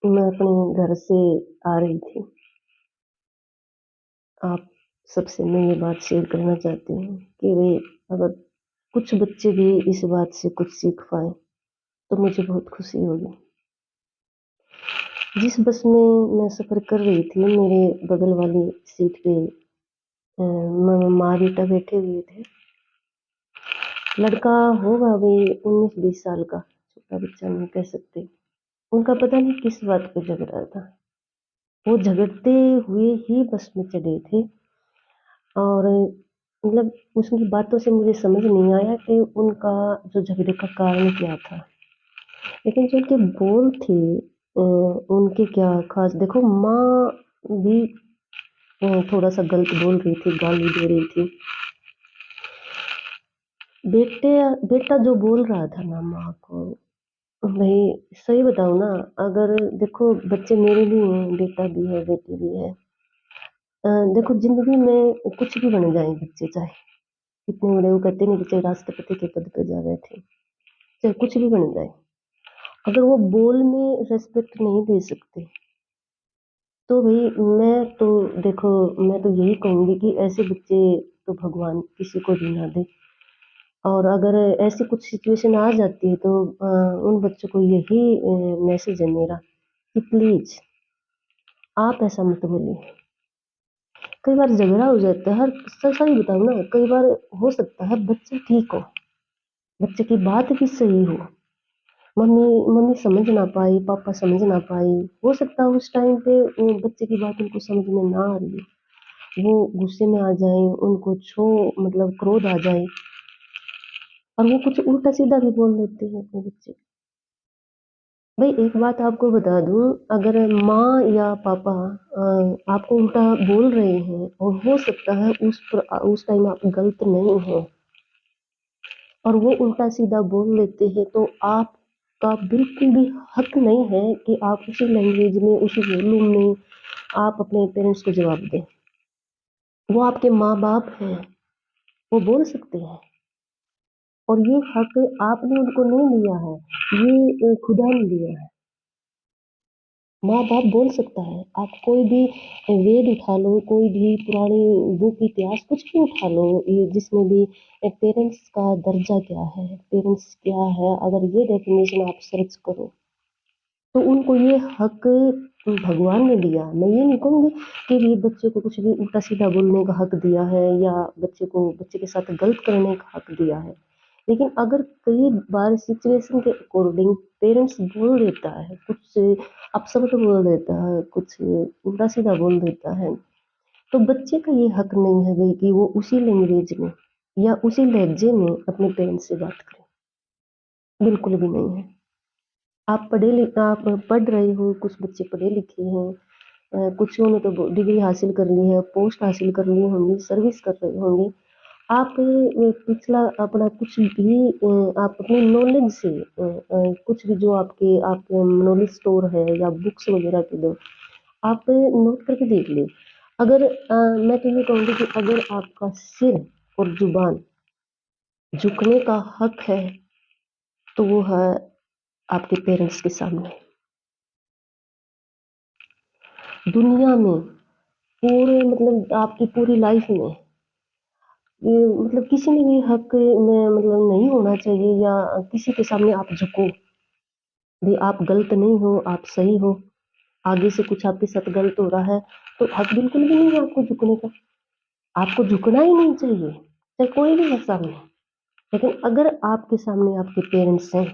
मैं अपने घर से आ रही थी। आप सबसे मैं ये बात शेयर करना चाहती हूँ कि भई अगर कुछ बच्चे भी इस बात से कुछ सीख पाएँ, तो मुझे बहुत खुशी होगी। जिस बस में मैं सफ़र कर रही थी, मेरे बगल वाली सीट पे माँ-बेटा बैठे हुए थे। लड़का होगा अभी 19-20 साल का, छोटा बच्चा नहीं कह सकते। उनका पता नहीं किस बात पे झगड़ा था। वो झगड़ते हुए ही बस में चढ़े थे और मतलब उसकी बातों से मुझे समझ नहीं आया कि उनका जो झगड़े का कारण क्या था। लेकिन जो उनके बोल थे उनके क्या ख़ास देखो माँ भी थोड़ा-सा गलत बोल रही थी, गाली दे रही थी। बेटे बेटा जो बोल रहा था ना माँ को, भई सही बताऊँ ना, अगर देखो बच्चे मेरे भी हैं, बेटा भी है, बेटी भी है। देखो ज़िंदगी में कुछ भी बन जाएँ बच्चे चाहे, कितने बड़े वो कहते नहीं कि चाहे राष्ट्रपति के पद पे जा बैठे, चाहे कुछ भी बन जाए। अगर वो बोल में रिस्पेक्ट नहीं दे सकते, तो भई मैं तो यही कहूँगी कि ऐसे बच्चे तो भगवान किसी को भी ना दे। और अगर ऐसी कुछ सिचुएशन आ जाती है तो उन बच्चों को यही मैसेज है मेरा कि प्लीज़ आप ऐसा मत बोलिए। कई बार झगड़ा हो जाता है, हर सही बताऊँ ना, कई बार हो सकता है बच्चा ठीक हो, बच्चे की बात भी सही हो, मम्मी मम्मी समझ ना पाई, पापा समझ ना पाए, हो सकता है उस टाइम पे बच्चे की बात उनको समझ में ना आ रही हो, वो गुस्से में आ जाएँ, उनको मतलब क्रोध आ जाए और वो कुछ उल्टा-सीधा भी बोल देते हैं अपने बच्चे। भई एक बात आपको बता दूँ, अगर माँ या पापा आपको उल्टा बोल रहे हैं और हो सकता है उस टाइम आप गलत नहीं हो और वो उल्टा-सीधा बोल देते हैं, तो आपका बिल्कुल भी हक नहीं है कि आप उसी लैंग्वेज में, उसी वॉल्यूम में आप अपने पेरेंट्स को जवाब दें। वो आपके माँ-बाप हैं, वो बोल सकते हैं और ये हक आपने उनको नहीं दिया है, ये खुदा ने दिया है। माँ-बाप बोल सकता है, आप कोई भी वेद उठा लो, कोई भी पुरानी बुक, इतिहास कुछ भी उठा लो, ये जिसमें भी पेरेंट्स का दर्जा क्या है, पेरेंट्स क्या है, अगर ये डेफ़िनेशन आप सर्च करो, तो उनको ये हक भगवान ने दिया। मैं ये नहीं कहूँगी कि ये बच्चे को कुछ भी उल्टा-सीधा बोलने का हक दिया है या बच्चे के साथ गलत करने का हक दिया है। लेकिन अगर कई बार सिचुएशन के अकॉर्डिंग पेरेंट्स बोल देता है, कुछ अपशब्द बोल देता है, कुछ उल्टा-सीधा बोल देता है, तो बच्चे का ये हक नहीं है भई कि वो उसी लैंग्वेज में या उसी लहज़े में अपने पेरेंट्स से बात करे। बिल्कुल भी नहीं है। आप पढ़ रहे हो, कुछ बच्चे पढ़े लिखे हैं, कुछों ने तो डिग्री हासिल कर ली है, पोस्ट हासिल कर ली होंगी, सर्विस कर रहे होंगे। आप पिछला अपना कुछ भी आप अपनी नॉलेज से कुछ भी जो आपके नॉलेज स्टोर है या बुक्स वगैरह के दो, आप नोट करके देख लें। मैं तो ये कहूँगी कि अगर आपका सिर और ज़ुबान झुकने का हक है, तो वो है आपके पेरेंट्स के सामने। दुनिया में पूरे मतलब आपकी पूरी लाइफ में ये मतलब किसी में भी हक में मतलब नहीं होना चाहिए या किसी के सामने आप झुको। भी आप गलत नहीं हो, आप सही हो, आगे से कुछ आपके साथ गलत हो रहा है, तो हक बिल्कुल भी नहीं है आपको झुकने का। आपको झुकना ही नहीं चाहिए, चाहे कोई भी है सामने। लेकिन अगर आपके सामने आपके पेरेंट्स हैं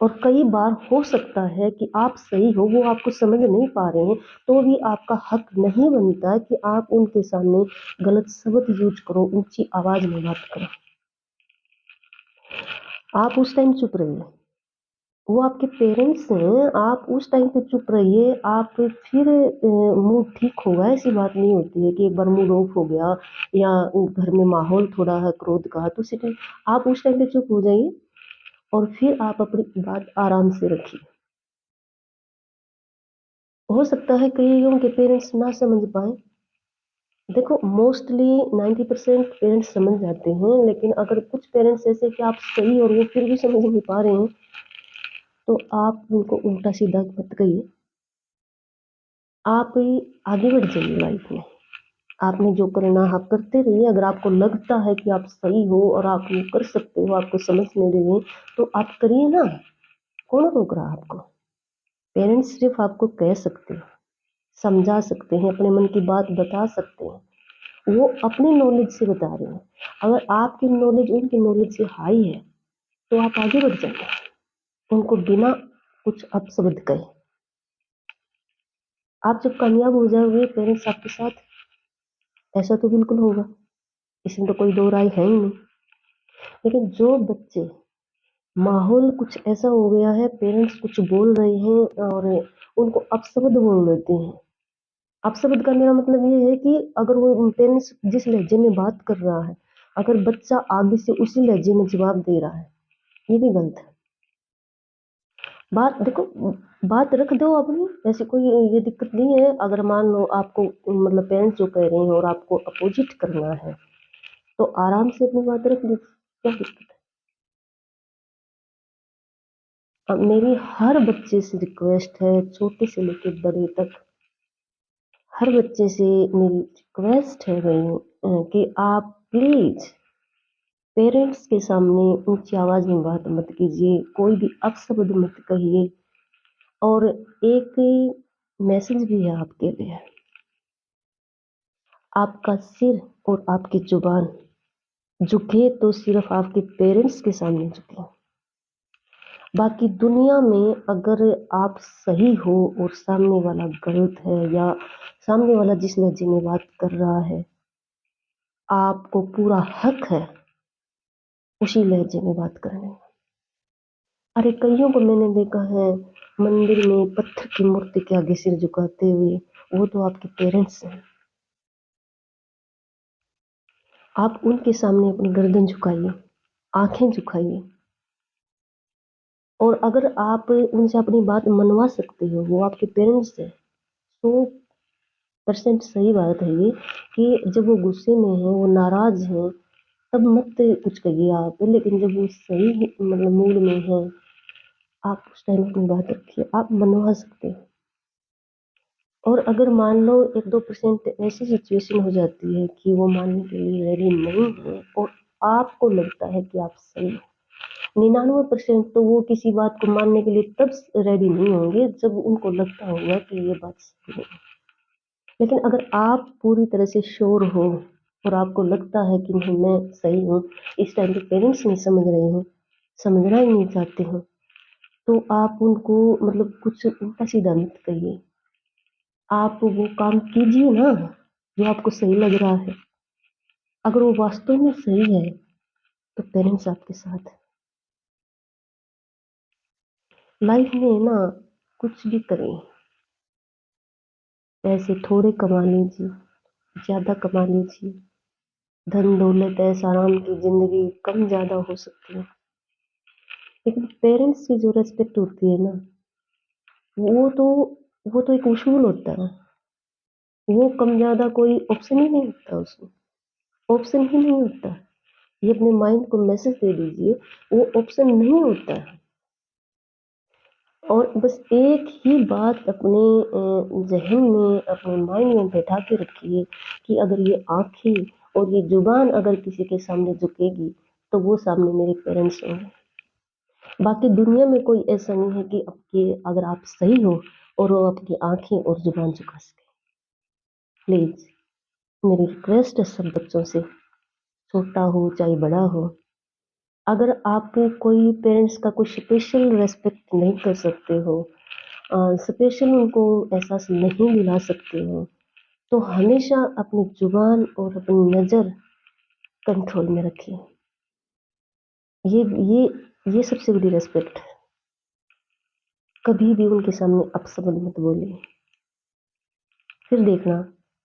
और कई बार हो सकता है कि आप सही हो, वो आपको समझ नहीं पा रहे हैं, तो भी आपका हक नहीं बनता कि आप उनके सामने गलत शब्द यूज़ करो, ऊँची आवाज़ में बात करो। आप उस टाइम चुप रहिए। वो आपके पेरेंट्स हैं, आप उस टाइम पे चुप रहिए, आप फिर मूड ठीक होगा, ऐसी बात नहीं होती है कि एक बार मूड ऑफ हो गया या घर में माहौल थोड़ा है क्रोध का, तो उसी टाइम आप उस टाइम पे चुप हो जाइए और फिर आप अपनी बात आराम से रखिए। हो सकता है कइयों के पेरेंट्स ना समझ पाएँ। देखो मोस्टली 90% पेरेंट्स समझ जाते हैं, लेकिन अगर कुछ पेरेंट्स ऐसे कि आप सही और वो फिर भी समझ नहीं पा रहे हैं, तो आप उनको उल्टा सीधा मत कहिए, आप आगे बढ़ जाइए लाइफ में। आपने जो करना है आप करते रहिए। अगर आपको लगता है कि आप सही हो और आप वो कर सकते हो, आपको समझ नहीं रही है, तो आप करिए ना। कौन रोक रहा है आपको? पेरेंट्स सिर्फ आपको कह सकते हैं, समझा सकते हैं, अपने मन की बात बता सकते हैं। वो अपनी नॉलेज से बता रहे हैं। अगर आपकी नॉलेज उनकी नॉलेज से हाई है तो आप आगे बढ़ जाइए, उनको बिना कुछ अपशब्द कहे। आप जब कामयाब हो जाओगे पेरेंट्स आपके साथ, ऐसा तो बिल्कुल होगा, इसमें तो कोई दो राय है ही नहीं। लेकिन जो बच्चे, माहौल कुछ ऐसा हो गया है, पेरेंट्स कुछ बोल रहे हैं और उनको अपशब्द बोल देते हैं। अपशब्द का मेरा मतलब ये है कि अगर वो पेरेंट्स जिस लहजे में बात कर रहा है, अगर बच्चा आगे से उसी लहजे में जवाब दे रहा है, ये भी गलत है। बात देखो, बात रख दो अपनी, ऐसी कोई ये दिक्कत नहीं है। अगर मान लो आपको मतलब पेरेंट्स जो कह रहे हैं और आपको अपोजिट करना है, तो आराम से अपनी बात रख दो, क्या दिक्कत है? अब मेरी हर बच्चे से रिक्वेस्ट है, छोटे से लेके बड़े तक, हर बच्चे से मेरी रिक्वेस्ट है भाई, कि आप प्लीज पेरेंट्स के सामने ऊंची आवाज में बात मत कीजिए, कोई भी अपशब्द मत कहिए। और एक मैसेज भी है आपके लिए, आपका सिर और आपकी जुबान झुके तो सिर्फ आपके पेरेंट्स के सामने झुके। बाकी दुनिया में अगर आप सही हो और सामने वाला गलत है, या सामने वाला जिस लहजे में बात कर रहा है, आपको पूरा हक है उसी लहजे में बात करने का। अरे कईयों को मैंने देखा है मंदिर में पत्थर की मूर्ति के आगे सिर झुकाते हुए, वो तो आपके पेरेंट्स हैं। आप उनके सामने अपनी गर्दन झुकाइए, आंखें झुकाइए। और अगर आप उनसे अपनी बात मनवा सकते हो, वो आपके पेरेंट्स है, 100% सही बात है ये, कि जब वो गुस्से में है, वो नाराज है, तब मत कुछ कहिए आप। लेकिन जब वो सही मतलब मूड में है, आप उस टाइम अपनी बात रखिए, आप मनवा सकते हो। और अगर मान लो 1-2% ऐसी सिचुएशन हो जाती है कि वो मानने के लिए रेडी नहीं है और आपको लगता है कि आप सही हो, 99% तो वो किसी बात को मानने के लिए तब रेडी नहीं होंगे जब उनको लगता होगा कि ये बात सही है। लेकिन अगर आप पूरी तरह से श्योर हो और आपको लगता है कि नहीं मैं सही हूँ, इस टाइम पे पेरेंट्स नहीं समझ रहे हैं, समझना ही नहीं चाहते हो, तो आप उनको मतलब कुछ उल्टा सीधा मत कहिए। आप वो काम कीजिए ना जो आपको सही लग रहा है। अगर वो वास्तव में सही है तो पेरेंट्स आपके साथ है। लाइफ में ना कुछ भी करें, पैसे थोड़े कमा लीजिए, ज़्यादा कमा लीजिए, धन दौलत ऐसा आराम की ज़िंदगी कम ज़्यादा हो सकती है, लेकिन पेरेंट्स की जो रिस्पेक्ट होती है ना, वो तो वो तो एक उसूल होता है। वो कम ज़्यादा कोई ऑप्शन ही नहीं होता उसमें, ऑप्शन ही नहीं होता। ये अपने माइंड को मैसेज दे दीजिए, वो ऑप्शन नहीं होता है। और बस एक ही बात अपने ज़हन में, अपने माइंड में बैठा के रखिए कि अगर ये आँखें और ये ज़ुबान अगर किसी के सामने झुकेगी, तो वो सामने मेरे पेरेंट्स होंगे। बाकी दुनिया में कोई ऐसा नहीं है कि आपके अगर आप सही हो और वो आपकी आँखें और ज़ुबान झुका सके। प्लीज़ मेरी रिक्वेस्ट है सब बच्चों से, छोटा हो चाहे बड़ा हो, अगर आप कोई पेरेंट्स का कोई स्पेशल रिस्पेक्ट नहीं कर सकते हो, स्पेशल उनको एहसास नहीं दिला सकते हो, तो हमेशा अपनी जुबान और अपनी नज़र कंट्रोल में रखिए। ये ये ये सबसे बड़ी रिस्पेक्ट है। कभी भी उनके सामने अपशब्द मत बोलिए। फिर देखना,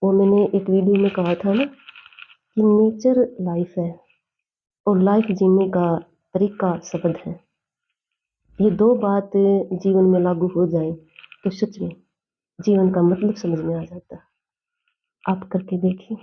वो मैंने एक वीडियो में कहा था ना कि नेचर लाइफ है और लाइफ जीने का तरीका शब्द है। ये दो बात जीवन में लागू हो जाए तो सच में जीवन का मतलब समझ में आ जाता है। आप करके देखिए।